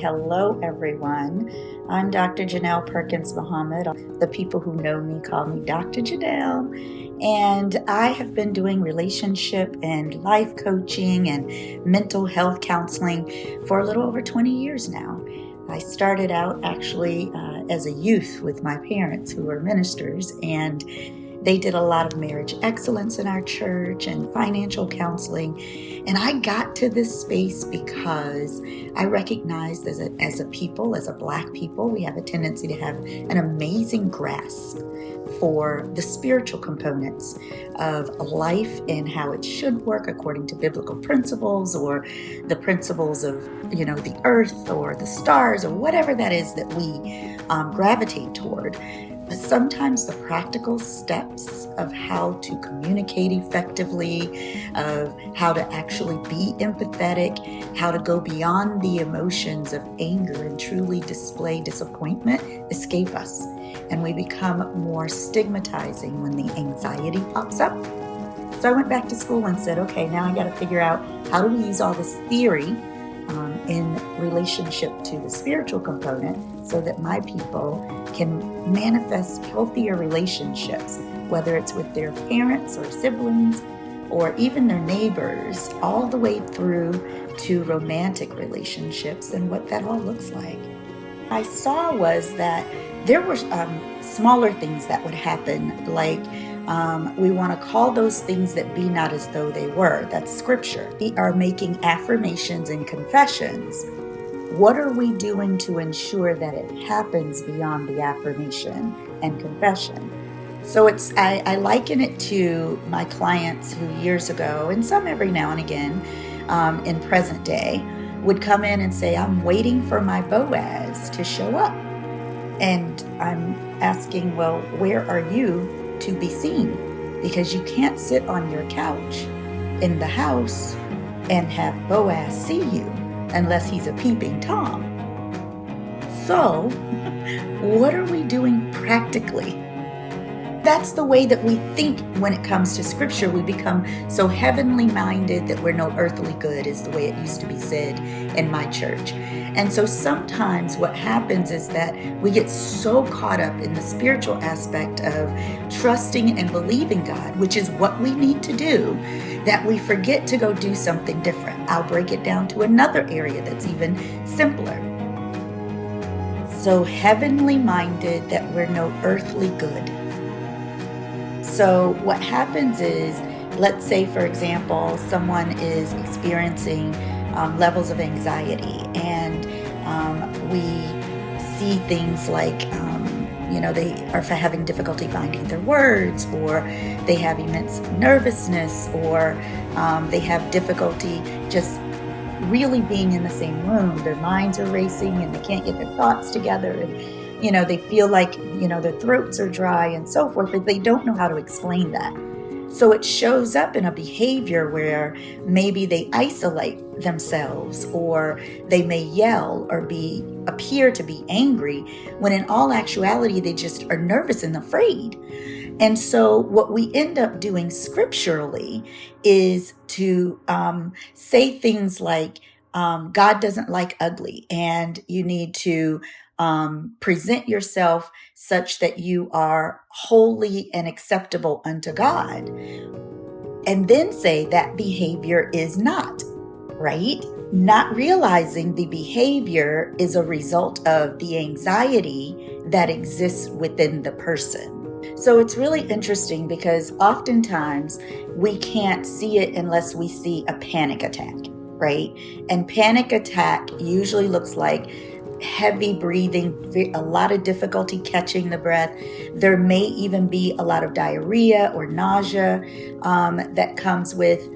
Hello, everyone. I'm Dr. Janelle Perkins Muhammad. The people who know me call me Dr. Janelle. And I have been doing relationship and life coaching and mental health counseling for a little over 20 years now. I started out actually as a youth with my parents who were ministers, and they did a lot of marriage excellence in our church and financial counseling. And I got to this space because I recognized as a people, as a Black people, we have a tendency to have an amazing grasp for the spiritual components of life and how it should work according to biblical principles, or the principles of, the earth or the stars or whatever that is that we gravitate toward. But sometimes the practical steps of how to communicate effectively, of how to actually be empathetic, how to go beyond the emotions of anger and truly display disappointment escape us. And we become more stigmatizing when the anxiety pops up. So I went back to school and said, okay, now I got to figure out how do we use all this theory in relationship to the spiritual component so that my people can manifest healthier relationships, whether it's with their parents or siblings or even their neighbors, all the way through to romantic relationships and what that all looks like. I saw was that there were smaller things that would happen, like we want to call those things that be not as though they were. That's scripture. We are making affirmations and confessions. What are we doing to ensure that it happens beyond the affirmation and confession? So I liken it to my clients who years ago, and some every now and again in present day, would come in and say, I'm waiting for my Boaz to show up. And I'm asking, well, where are you to be seen? Because you can't sit on your couch in the house and have Boaz see you unless he's a peeping Tom. So what are we doing practically? That's the way that we think when it comes to scripture. We become so heavenly minded that we're no earthly good, is the way it used to be said in my church. And so sometimes what happens is that we get so caught up in the spiritual aspect of trusting and believing God, which is what we need to do, that we forget to go do something different. I'll break it down to another area that's even simpler. So heavenly minded that we're no earthly good. So what happens is, let's say, for example, someone is experiencing levels of anxiety, and we see things like, they are having difficulty finding their words, or they have immense nervousness, or they have difficulty just really being in the same room. Their minds are racing and they can't get their thoughts together, and they feel like, their throats are dry and so forth, but they don't know how to explain that. So it shows up in a behavior where maybe they isolate themselves, or they may yell or appear to be angry, when in all actuality, they just are nervous and afraid. And so what we end up doing scripturally is to say things like, God doesn't like ugly, and you need to present yourself such that you are holy and acceptable unto God. And then say that behavior is not, right? Not realizing the behavior is a result of the anxiety that exists within the person. So it's really interesting because oftentimes we can't see it unless we see a panic attack, right? And panic attack usually looks like heavy breathing, a lot of difficulty catching the breath. There may even be a lot of diarrhea or nausea that comes with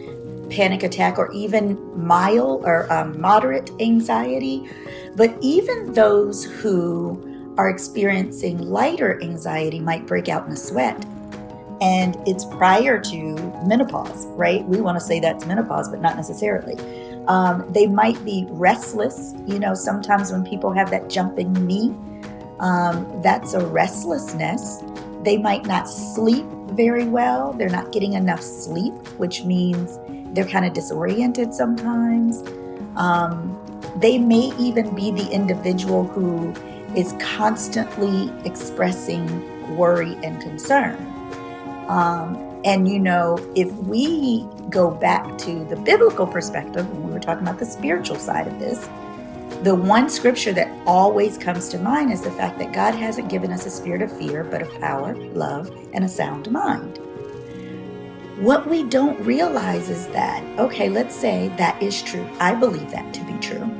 panic attack, or even mild or moderate anxiety. But even those who are experiencing lighter anxiety might break out in a sweat. And it's prior to menopause, right? We want to say that's menopause, but not necessarily. They might be restless. Sometimes when people have that jumping knee, that's a restlessness. They might not sleep very well. They're not getting enough sleep, which means they're kind of disoriented sometimes. They may even be the individual who is constantly expressing worry and concern. And if we go back to the biblical perspective, when we were talking about the spiritual side of this, the one scripture that always comes to mind is the fact that God hasn't given us a spirit of fear, but of power, love, and a sound mind. What we don't realize is that, okay, let's say that is true. I believe that to be true.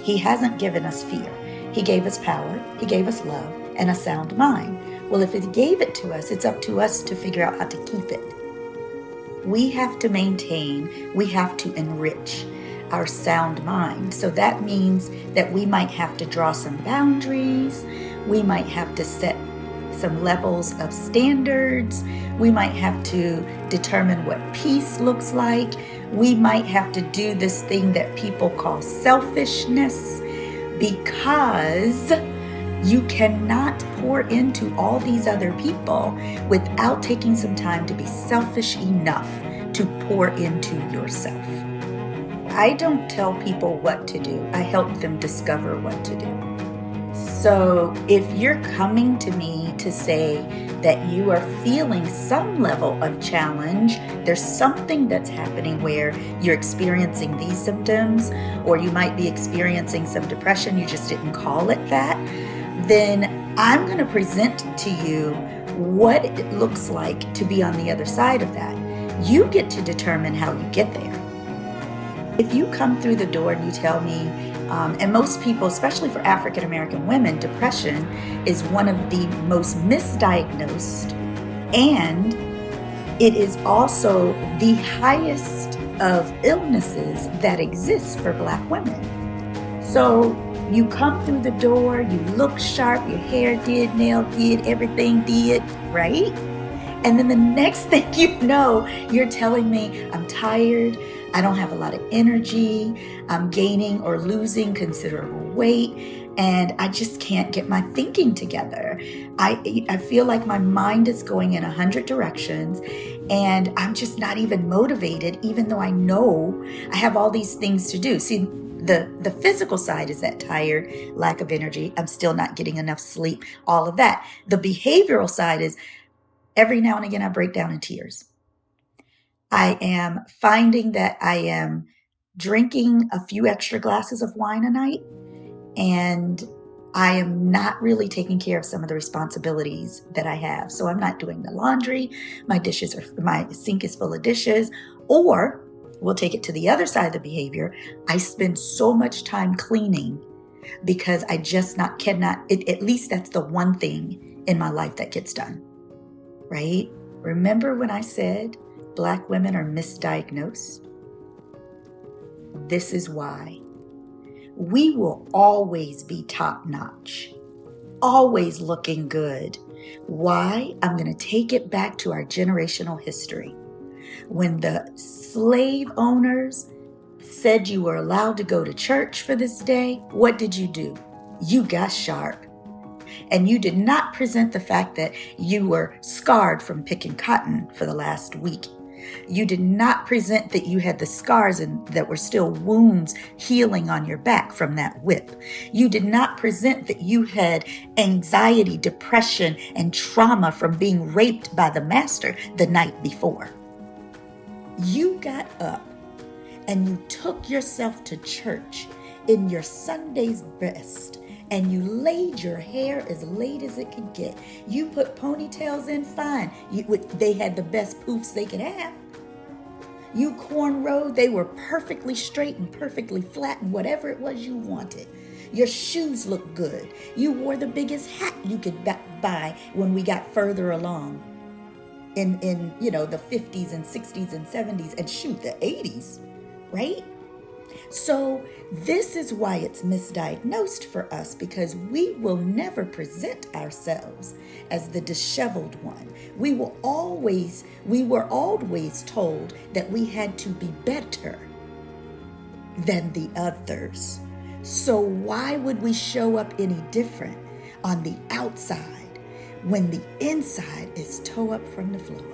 He hasn't given us fear. He gave us power, he gave us love, and a sound mind. Well, if he gave it to us, it's up to us to figure out how to keep it. We have to maintain, we have to enrich our sound mind. So that means that we might have to draw some boundaries. We might have to set some levels of standards. We might have to determine what peace looks like. We might have to do this thing that people call selfishness, because you cannot pour into all these other people without taking some time to be selfish enough to pour into yourself. I don't tell people what to do. I help them discover what to do. So if you're coming to me to say that you are feeling some level of challenge, there's something that's happening where you're experiencing these symptoms, or you might be experiencing some depression, you just didn't call it that, then I'm going to present to you what it looks like to be on the other side of that. You get to determine how you get there. If you come through the door and you tell me, and most people, especially for African American women, depression is one of the most misdiagnosed, and it is also the highest of illnesses that exist for Black women. So you come through the door, you look sharp, your hair did, nail did, everything did, right? And then the next thing you know, you're telling me, I'm tired, I don't have a lot of energy, I'm gaining or losing considerable weight, and I just can't get my thinking together. I feel like my mind is going in 100 directions, and I'm just not even motivated, even though I know I have all these things to do. See, the physical side is that tired, lack of energy, I'm still not getting enough sleep, all of that. The behavioral side is every now and again I break down in tears. I am finding that I am drinking a few extra glasses of wine a night, and I am not really taking care of some of the responsibilities that I have. So I'm not doing the laundry, my sink is full of dishes, or we'll take it to the other side of the behavior. I spend so much time cleaning because I just cannot, at least that's the one thing in my life that gets done, right? Remember when I said Black women are misdiagnosed? This is why. We will always be top-notch, always looking good. Why? I'm going to take it back to our generational history. When the slave owners said you were allowed to go to church for this day, what did you do? You got sharp. And you did not present the fact that you were scarred from picking cotton for the last week. You did not present that you had the scars and that were still wounds healing on your back from that whip. You did not present that you had anxiety, depression, and trauma from being raped by the master the night before. You got up and you took yourself to church in your Sunday's best, and you laid your hair as late as it could get. You put ponytails in, fine. They had the best poofs they could have. You cornrowed, they were perfectly straight and perfectly flat and whatever it was you wanted. Your shoes looked good. You wore the biggest hat you could buy when we got further along in the 50s and 60s and 70s and the 80s, right? So this is why it's misdiagnosed for us, because we will never present ourselves as the disheveled one. We were always told that we had to be better than the others. So why would we show up any different on the outside when the inside is toe up from the floor?